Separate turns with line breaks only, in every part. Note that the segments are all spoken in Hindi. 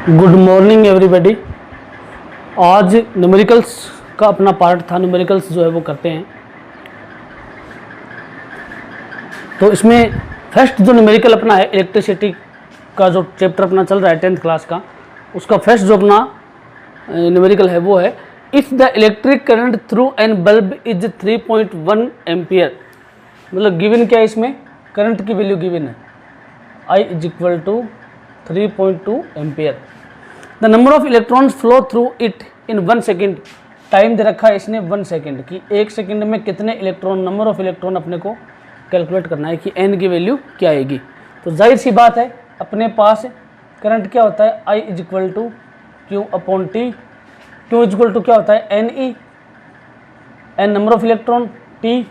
Good morning everybody. आज न्यूमेरिकल्स का अपना पार्ट था, न्यूमेरिकल्स जो है वो करते हैं। तो इसमें फर्स्ट जो न्यूमेरिकल अपना है इलेक्ट्रिसिटी का जो चैप्टर अपना चल रहा है 10th क्लास का, उसका फर्स्ट जो अपना न्यूमेरिकल है वो है if the electric current through an bulb is 3.1 ampere. मतलब गिवन क्या है, इसमें करंट की वैल्यू गिवन है I is equal to 3.2 ampere. The number of electrons flow through it in 1 second. Time दे रखा है इसने 1 सेकेंड कि 1 सेकेंड में कितने इलेक्ट्रॉन, नंबर ऑफ इलेक्ट्रॉन अपने को कैलकुलेट करना है कि n की वैल्यू क्या आएगी। तो जाहिर सी बात है अपने पास करंट क्या होता है I is equal to Q upon T. Q is equal to क्या होता है N E, N number of electron, T.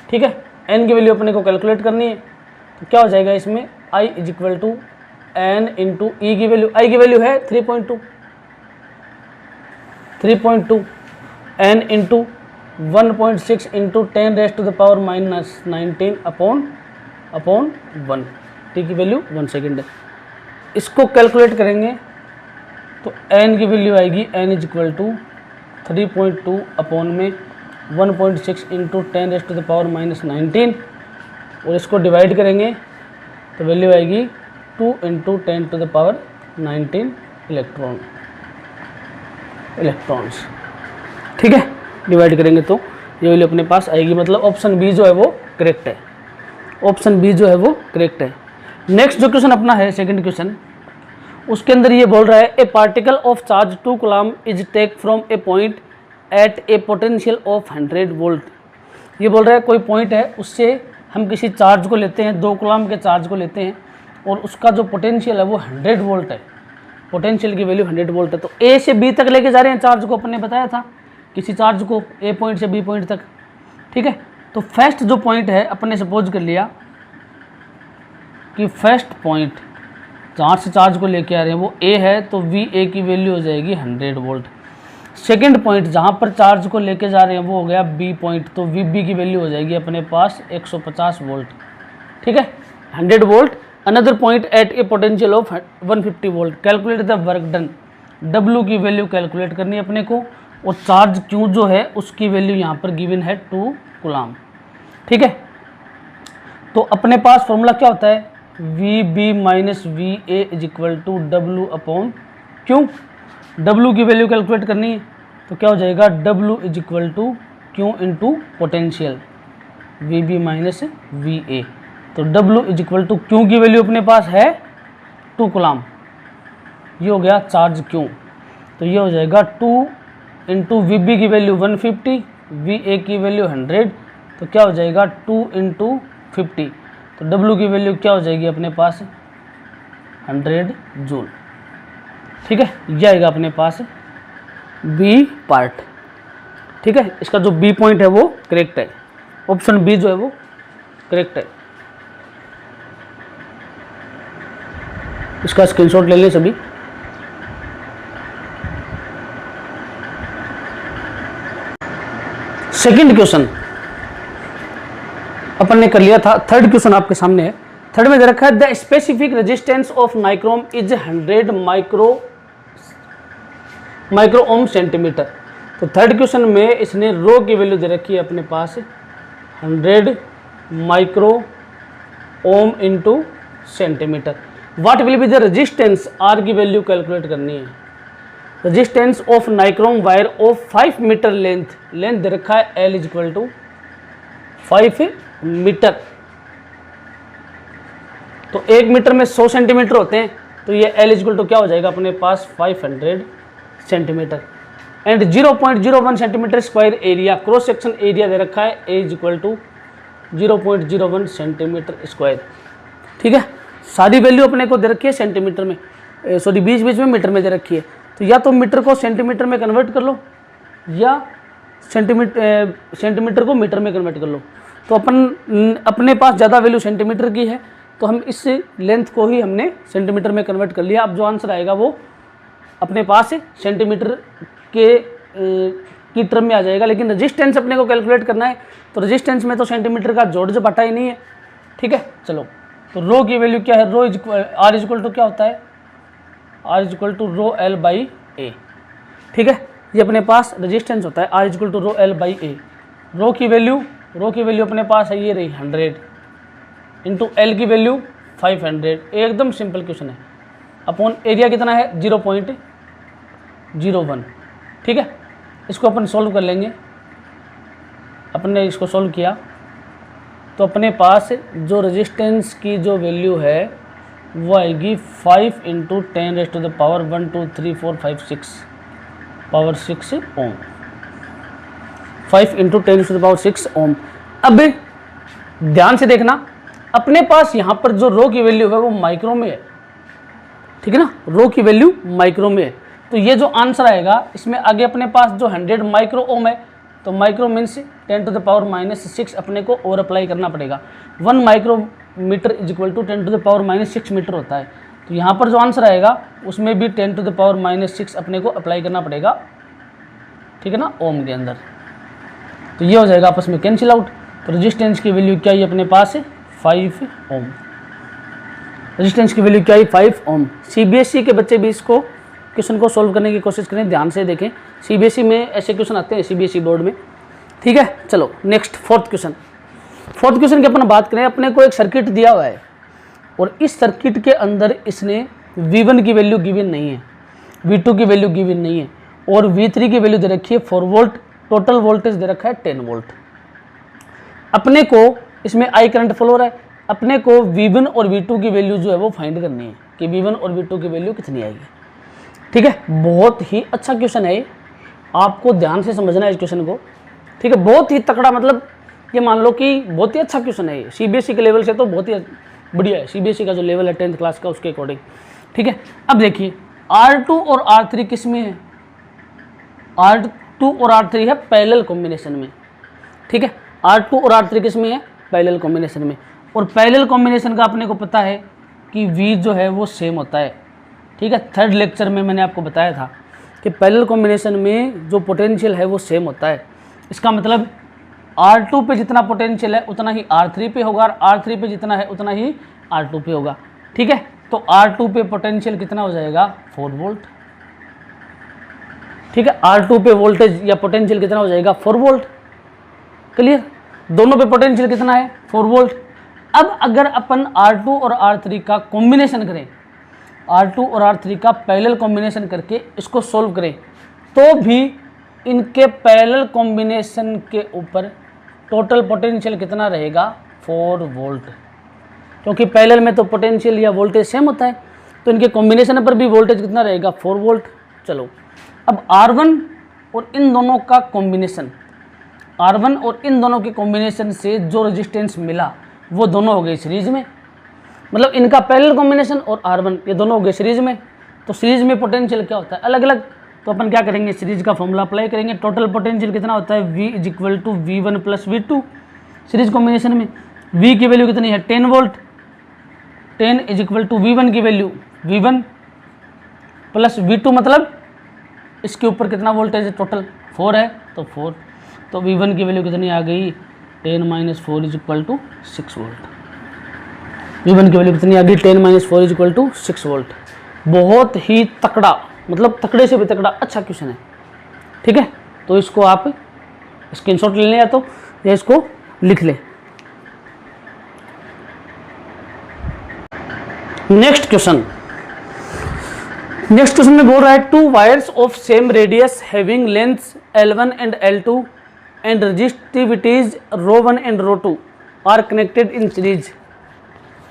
ठीक है, n की वैल्यू अपने को कैलकुलेट करनी है। तो क्या हो जाएगा इसमें I is equal to n into e की वैल्यू, आई की वैल्यू है 3.2 n into 1.6 into 10 raise to the power -19 upon 1। T की वैल्यू 1 सेकेंड है। इसको कैलकुलेट करेंगे तो एन की वैल्यू आएगी n is equal to 3.2 upon में 1.6 into 10 raise to the power -19 और इसको डिवाइड करेंगे तो वैल्यू आएगी 2 into 10 to the power 19 electrons. ठीक है, डिवाइड करेंगे तो ये वैल्यू अपने पास आएगी। मतलब ऑप्शन बी जो है वो करेक्ट है, ऑप्शन बी जो है वो करेक्ट है। नेक्स्ट जो क्वेश्चन अपना है सेकंड क्वेश्चन, उसके अंदर ये बोल रहा है a particle of charge 2 coulomb is take from a point at a potential of 100 volt. ये बोल रहा है कोई पॉइंट है, उससे हम किसी चार्ज को लेते हैं, 2 कूलम के चार्ज को लेते हैं और उसका जो पोटेंशियल है वो 100 वोल्ट है, पोटेंशियल की वैल्यू 100 वोल्ट है। तो ए से बी तक लेके जा रहे हैं चार्ज को, अपन ने बताया था किसी चार्ज को ए पॉइंट से बी पॉइंट तक। ठीक है, तो फर्स्ट जो पॉइंट है अपन ने सपोज कर लिया कि फर्स्ट पॉइंट जहाँ से चार्ज को लेके आ रहे हैं वो ए है, तो वी ए की वैल्यू हो जाएगी 100 वोल्ट। सेकेंड पॉइंट जहाँ पर चार्ज को लेके जा रहे हैं वो हो गया बी पॉइंट, तो वी बी की वैल्यू हो जाएगी अपने पास 150 वोल्ट। ठीक है, 100 volt. Another point at a potential of 150 volt. Calculate the work done. W की वैल्यू कैलकुलेट करनी है अपने को और चार्ज क्यू जो है उसकी वैल्यू यहाँ पर गिवन है 2 कूलम। ठीक है, तो अपने पास फॉर्मूला क्या होता है V B minus V A is equal to W upon Q. W की वैल्यू कैलकुलेट करनी है तो क्या हो जाएगा W is equal to Q into potential V B minus V A. तो W is equal to Q की वैल्यू अपने पास है 2 कूलम, ये हो गया चार्ज क्यू। तो ये हो जाएगा 2 इंटू वी बी की वैल्यू 150, वी ए की वैल्यू 100, तो क्या हो जाएगा 2 इंटू 50। तो W की वैल्यू क्या हो जाएगी अपने पास 100 जूल। ठीक है, ये आएगा अपने पास बी पार्ट। ठीक है, इसका जो बी पॉइंट है वो करेक्ट है, ऑप्शन बी जो है वो करेक्ट है। इसका स्क्रीनशॉट ले लें सभी। सेकंड क्वेश्चन अपन ने कर लिया था, थर्ड क्वेश्चन आपके सामने है। थर्ड में दे रखा है the specific resistance of nichrome is 100 micro ohm centimetre. तो थर्ड क्वेश्चन में इसने रो की वैल्यू दे रखी है अपने पास 100 micro ohm into centimetre. What will be the resistance, R की वैल्यू कैलकुलेट करनी है। Resistance of nichrome wire of 5 metre length, length दे रखा है L is equal to 5 metre. तो 1 मीटर में 100 सेंटीमीटर होते हैं, तो ये एल इज इक्वल टू क्या हो जाएगा अपने पास 500 centimetre. And 0.01 centimetre square area, cross section area दे रखा है A is equal to 0.01 centimetre square. ठीक है, सारी वैल्यू अपने को दे रखी है सेंटीमीटर में, सॉरी बीच बीच में मीटर में दे रखी है। तो या तो मीटर को सेंटीमीटर में कन्वर्ट कर लो या सेंटीमीटर को मीटर में कन्वर्ट कर लो। तो अपने पास ज़्यादा वैल्यू सेंटीमीटर की है, तो हम इस लेंथ को ही हमने सेंटीमीटर में कन्वर्ट कर लिया। अब जो आंसर आएगा वो अपने पास सेंटीमीटर की टर्म में आ जाएगा। लेकिन रेजिस्टेंस अपने को कैलकुलेट करना है, तो रेजिस्टेंस में तो सेंटीमीटर का जोड़ जब हटा ही नहीं है। ठीक है, चलो तो रो की वैल्यू क्या है, rho R is equal to क्या होता है R is equal to rho L by A. ठीक है, ये अपने पास रेजिस्टेंस होता है R is equal to rho L by A. Rho की वैल्यू अपने पास है ये रही 100 इंटू एल की वैल्यू 500। एकदम सिंपल क्वेश्चन है। अपॉन एरिया कितना है 0.01। ठीक है, इसको अपन सॉल्व कर लेंगे। अपने इसको सॉल्व किया तो अपने पास जो रेजिस्टेंस की जो वैल्यू है वो आएगी 5 into 10 to the power 1 2 3 4 5 6 power 6 ohm. 5 into 10 to the power 6 ohm. अब ध्यान से देखना, अपने पास यहाँ पर जो रो की वैल्यू है वो माइक्रो में है। ठीक है ना, रो की वैल्यू माइक्रो में है। तो ये जो आंसर आएगा इसमें आगे अपने पास जो 100 माइक्रो ओम है, तो micro means 10 to the power -6 अपने को और अप्लाई करना पड़ेगा। 1 micrometre is equal to 10 to the power -6 metre होता है। तो यहाँ पर जो आंसर आएगा उसमें भी 10 टू द पावर -6 अपने को अप्लाई करना पड़ेगा। ठीक है ना, ओम के अंदर। तो ये हो जाएगा आपस में कैंसिल आउट। तो रेजिस्टेंस की वैल्यू क्या है अपने पास है 5 ओम। रेजिस्टेंस की वैल्यू क्या है 5 ओम। सीबीएसई के बच्चे भी इसको क्वेश्चन को सोल्व करने की कोशिश करें, ध्यान से देखें। सीबीएसई में ऐसे क्वेश्चन आते हैं, सीबीएसई बोर्ड में। ठीक है, चलो नेक्स्ट फोर्थ क्वेश्चन की अपन बात करें। अपने को एक सर्किट दिया हुआ है और इस सर्किट के अंदर इसने V1 की वैल्यू गिवन नहीं है, V2 की वैल्यू गिवन नहीं है और V3 की वैल्यू दे रखी है 4 वोल्ट। टोटल वोल्टेज दे रखा है 10 वोल्ट। अपने को इसमें आई करंट फ्लो हो रहा है। अपने को V1 और V2 की वैल्यू जो है वो फाइंड करनी है कि V1 और V2 की वैल्यू कितनी आएगी। ठीक है, बहुत ही अच्छा क्वेश्चन है, आपको ध्यान से समझना है इस क्वेश्चन को। ठीक है, बहुत ही तकड़ा, मतलब ये मान लो कि बहुत ही अच्छा क्वेश्चन है। सीबीएसई के लेवल से तो बहुत ही बढ़िया है, सीबीएसई का जो लेवल है 10th क्लास का उसके अकॉर्डिंग। ठीक है, अब देखिए R2 और R3 किस में है, R2 और R3 है पैरेलल कॉम्बिनेशन में। ठीक है, R2 और R3 किस में है पैरेलल कॉम्बिनेशन में। और पैरेलल कॉम्बिनेशन का अपने को पता है कि V जो है वो सेम होता है। ठीक है, 3rd लेक्चर में मैंने आपको बताया था कि पैरेलल कॉम्बिनेशन में जो पोटेंशियल है वो सेम होता है। इसका मतलब R2 पे जितना पोटेंशियल है उतना ही R3 पे होगा और R3 पे जितना है उतना ही R2 पे होगा। ठीक है, तो R2 पे पोटेंशियल कितना हो जाएगा 4 वोल्ट। ठीक है, R2 पे वोल्टेज या पोटेंशियल कितना हो जाएगा 4 वोल्ट। क्लियर, दोनों पे पोटेंशियल कितना है 4 वोल्ट। अब अगर अपन R2 और R3 का कॉम्बिनेशन करें, R2 और R3 का पैरेलल कॉम्बिनेशन करके इसको सोल्व करें, तो भी इनके पैरेलल कॉम्बिनेशन के ऊपर टोटल पोटेंशियल कितना रहेगा 4 वोल्ट। क्योंकि पैरेलल में तो पोटेंशियल या वोल्टेज सेम होता है, तो इनके कॉम्बिनेशन पर भी वोल्टेज कितना रहेगा 4 वोल्ट। चलो, अब R1 और इन दोनों का कॉम्बिनेशन, R1 और इन दोनों के कॉम्बिनेशन से जो रेजिस्टेंस मिला वो दोनों हो गए सीरीज में। मतलब इनका पैरेलल कॉम्बिनेशन और R1 ये दोनों हो गए सीरीज में। तो सीरीज में पोटेंशियल क्या होता है अलग अलग, तो अपन क्या करेंगे सीरीज का फॉर्मूला अप्लाई करेंगे। टोटल पोटेंशियल कितना होता है V is equal to V1 plus V2। Series combination में V की वैल्यू कितनी है 10 volt, 10 is equal to V1 की वैल्यू V1 प्लस V2, मतलब इसके ऊपर कितना वोल्टेज है टोटल 4 है तो 4, तो V1 की वैल्यू कितनी आ गई 10 - 4 is equal to 6 volt. V1 की वैल्यू कितनी आ गई 10 - 4 इज इक्वल टू 6 वोल्ट। बहुत ही तकड़ा, मतलब तकड़े से भी तकड़ा अच्छा क्वेश्चन है। ठीक है, तो इसको आप स्क्रीनशॉट ले लें या तो या इसको लिख लें। नेक्स्ट क्वेश्चन में बोल रहा है 2 wires of same radius having lengths L1 and L2 and resistivities ρ1 and ρ2 are connected in series.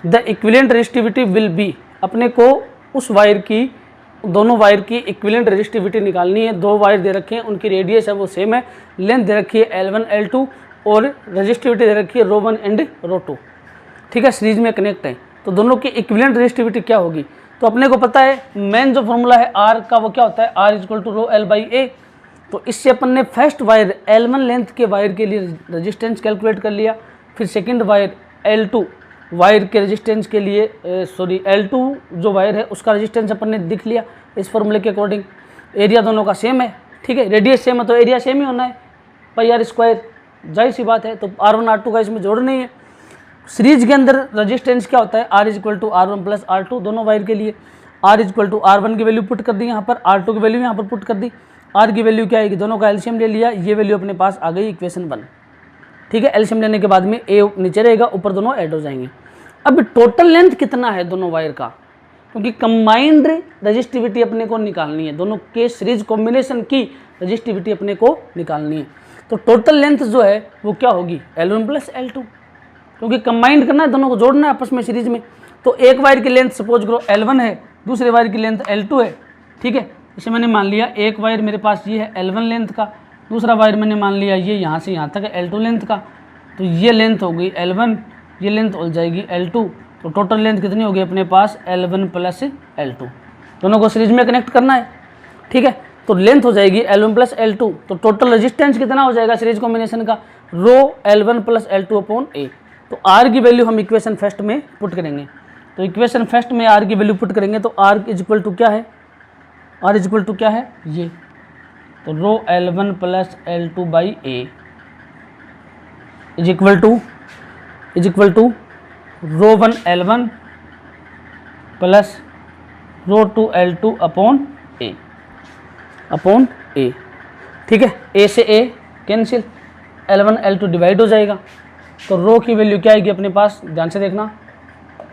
The equivalent resistivity will be. अपने को उस वायर की, दोनों वायर की इक्विवेलेंट रेजिस्टिविटी निकालनी है। 2 वायर दे रखे हैं, उनकी रेडियस है वो सेम है, लेंथ दे रखी है L1 L2 और रेजिस्टिविटी दे रखी है ρ1 एंड ρ2। ठीक है, सीरीज में कनेक्ट है, तो दोनों की इक्विवेलेंट रेजिस्टिविटी क्या होगी। तो अपने को पता है मेन जो फॉर्मूला है R का वो क्या होता है R equal to rho L by A. तो इससे अपन ने फर्स्ट वायर L1 लेंथ के वायर के लिए रेजिस्टेंस कैलकुलेट कर लिया, फिर सेकंड वायर L2 वायर के रेजिस्टेंस के लिए L2 जो वायर है उसका रेजिस्टेंस अपन ने दिख लिया इस फॉर्मूले के अकॉर्डिंग। एरिया दोनों का सेम है, ठीक है, रेडियस सेम है तो एरिया सेम ही होना है, πr², जाहिर सी बात है। तो R1 R2 का इसमें जोड़ नहीं है। सीरीज के अंदर रेजिस्टेंस क्या होता है R equal to R1 plus R2 दोनों वायर के लिए। R इक्वल टू R1 की वैल्यू पुट कर दी यहाँ पर, R2 की वैल्यू यहाँ पर पुट कर दी, R की वैल्यू क्या आएगी, दोनों का एलसीएम ले लिया, ये वैल्यू अपने पास आ गई इक्वेशन 1। ठीक है, एलसीएम लेने के बाद में A नीचे रहेगा, ऊपर दोनों ऐड हो जाएंगे। अब टोटल लेंथ कितना है दोनों वायर का, क्योंकि कंबाइंड रजिस्टिविटी अपने को निकालनी है, दोनों के सीरीज कॉम्बिनेशन की रजिस्टिविटी अपने को निकालनी है। तो टोटल लेंथ जो है वो क्या होगी, L1 प्लस L2, क्योंकि कंबाइंड करना है, दोनों को जोड़ना है आपस में सीरीज में। तो एक वायर की लेंथ सपोज करो L1 है, दूसरे वायर की लेंथ L2 है। ठीक है, इसे मैंने मान लिया एक वायर मेरे पास ये है L1 लेंथ का, दूसरा वायर मैंने मान लिया ये यहाँ से यहाँ तक है L2 लेंथ का। तो ये लेंथ हो गई L1, ये लेंथ हो जाएगी L2। तो टोटल लेंथ कितनी होगी अपने पास, L1 प्लस L2, दोनों को सीरीज में कनेक्ट करना है। ठीक है, तो लेंथ हो जाएगी L1 प्लस L2। तो टोटल रेजिस्टेंस कितना हो जाएगा सीरीज कॉम्बिनेशन का, रो L1 plus L2 upon A। तो R की वैल्यू हम इक्वेशन फर्स्ट में पुट करेंगे। तो इक्वेशन फर्स्ट में R की वैल्यू पुट करेंगे तो R इज इक्वल टू क्या है, R इज इक्वल टू क्या है ये, तो rho L1 plus L2 by A is equal to rho 1 L1 plus rho 2 L2 upon A। ठीक है, A से A cancel, L1 L2 divide हो जाएगा। तो रो की वैल्यू क्या आएगी अपने पास, ध्यान से देखना,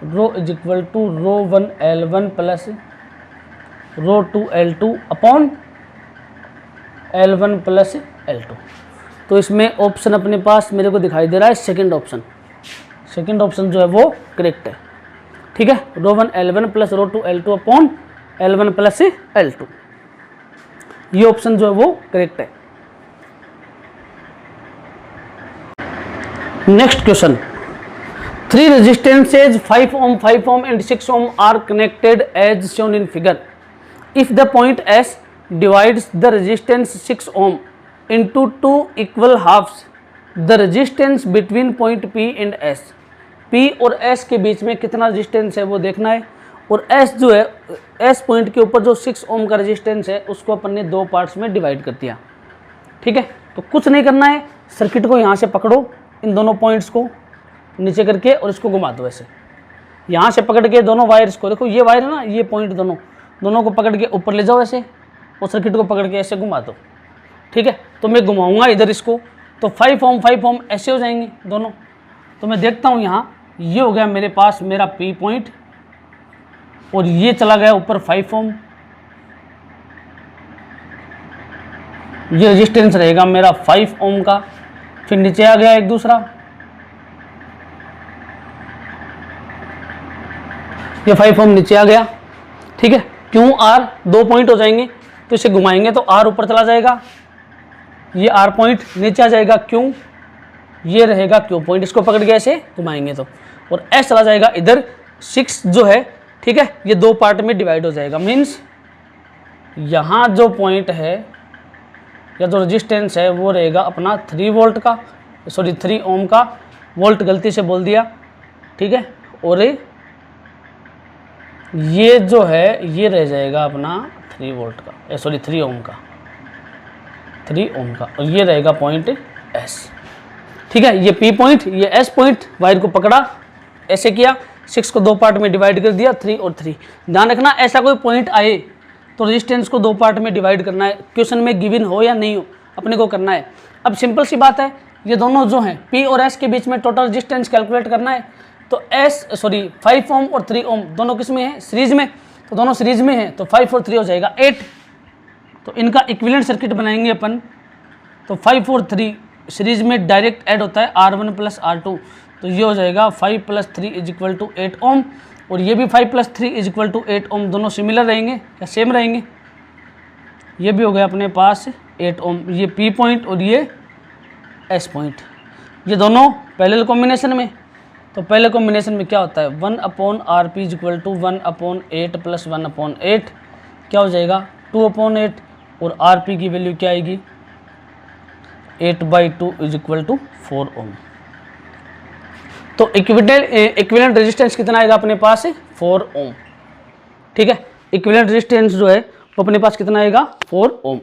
rho is equal to rho 1 L1 plus rho 2 L2 upon L1 plus L2। तो इसमें ऑप्शन अपने पास मेरे को दिखाई दे रहा है सेकंड ऑप्शन, सेकंड ऑप्शन जो है वो करेक्ट है। ठीक है, रो 1 L1 plus rho 2 L2 upon L1 plus L2, ये ऑप्शन जो है वो करेक्ट है। Next question, 3 resistances 5 ohm, 5 ohm and 6 ohm are connected as shown in figure. If the point S divides the resistance 6 ohm into 2 equal halves, the resistance between point P and S, P और S के बीच में कितना रेजिस्टेंस है वो देखना है। और S जो है, S पॉइंट के ऊपर जो 6 ohm का रेजिस्टेंस है उसको अपन ने दो पार्ट्स में डिवाइड कर दिया। ठीक है, तो कुछ नहीं करना है, सर्किट को यहाँ से पकड़ो, इन दोनों पॉइंट्स को नीचे करके और इसको घुमा दो ऐसे, यहाँ से पकड़ के दोनों वायर्स को, देखो ये वायर है ना, ये पॉइंट दोनों को पकड़ के ऊपर ले जाओ ऐसे, और सर्किट को पकड़ के ऐसे घुमा दो। ठीक है, तो मैं घुमाऊंगा इधर इसको, तो 5 ohm ऐसे हो जाएंगे दोनों। तो मैं देखता हूँ यहाँ, ये हो गया मेरे पास मेरा P पॉइंट, और ये चला गया ऊपर 5 ohm, ये रेजिस्टेंस रहेगा मेरा 5 ohm का। फिर नीचे आ गया एक दूसरा, ये 5 ohm नीचे आ गया। ठीक है, क्यों R, दो पॉइंट हो जाएंगे तो इसे घुमाएंगे तो R ऊपर चला जाएगा, ये R पॉइंट नीचे आ जाएगा, क्यों, ये रहेगा Q पॉइंट, इसको पकड़ के ऐसे घुमाएंगे तो, और S चला जाएगा इधर, 6 जो है, ठीक है, ये दो पार्ट में डिवाइड हो जाएगा। मीन्स यहाँ जो पॉइंट है या जो रेजिस्टेंस है वो रहेगा अपना 3 वोल्ट का, सॉरी 3 ohm का, वोल्ट गलती से बोल दिया। ठीक है, और ये जो है ये रह जाएगा अपना 3 वोल्ट का, सॉरी 3 ohm का, 3 ohm का, और ये रहेगा पॉइंट S। ठीक है, ये P पॉइंट, ये S पॉइंट, वायर को पकड़ा ऐसे किया, 6 को दो पार्ट में डिवाइड कर दिया, 3 और 3। ध्यान रखना ऐसा कोई पॉइंट आए तो रेजिस्टेंस को दो पार्ट में डिवाइड करना है, क्वेश्चन में गिवन हो या नहीं हो अपने को करना है। अब सिंपल सी बात है, ये दोनों जो हैं P और S के बीच में टोटल रेजिस्टेंस कैलकुलेट करना है। तो 5 ohm और 3 ohm दोनों किस में है, सीरीज में, तो दोनों सीरीज में है, तो 5 और 3 हो जाएगा 8। तो इनका इक्विवेलेंट सर्किट बनाएंगे अपन, तो 5 और 3 सीरीज में डायरेक्ट ऐड होता है R1 प्लस R2, तो ये हो जाएगा 5 plus 3 is equal to 8 ohm, और ये भी 5 plus 3 is equal to 8 ohm, दोनों सिमिलर रहेंगे या सेम रहेंगे। ये भी हो गया अपने पास 8 ohm, ये P पॉइंट और ये S पॉइंट, ये दोनों पैरेलल कॉम्बिनेशन में। तो पहले कॉम्बिनेशन में क्या होता है, 1/RP is equal to 1/8 plus 1/8, क्या हो जाएगा 2/8, और RP की वैल्यू क्या आएगी 8/2 इज इक्वल टू 4 ohm। तो इक्विवेलेंट रेजिस्टेंस कितना आएगा अपने पास 4 ohm। ठीक है, इक्विवेलेंट रेजिस्टेंस जो है वो अपने पास कितना आएगा 4 ohm।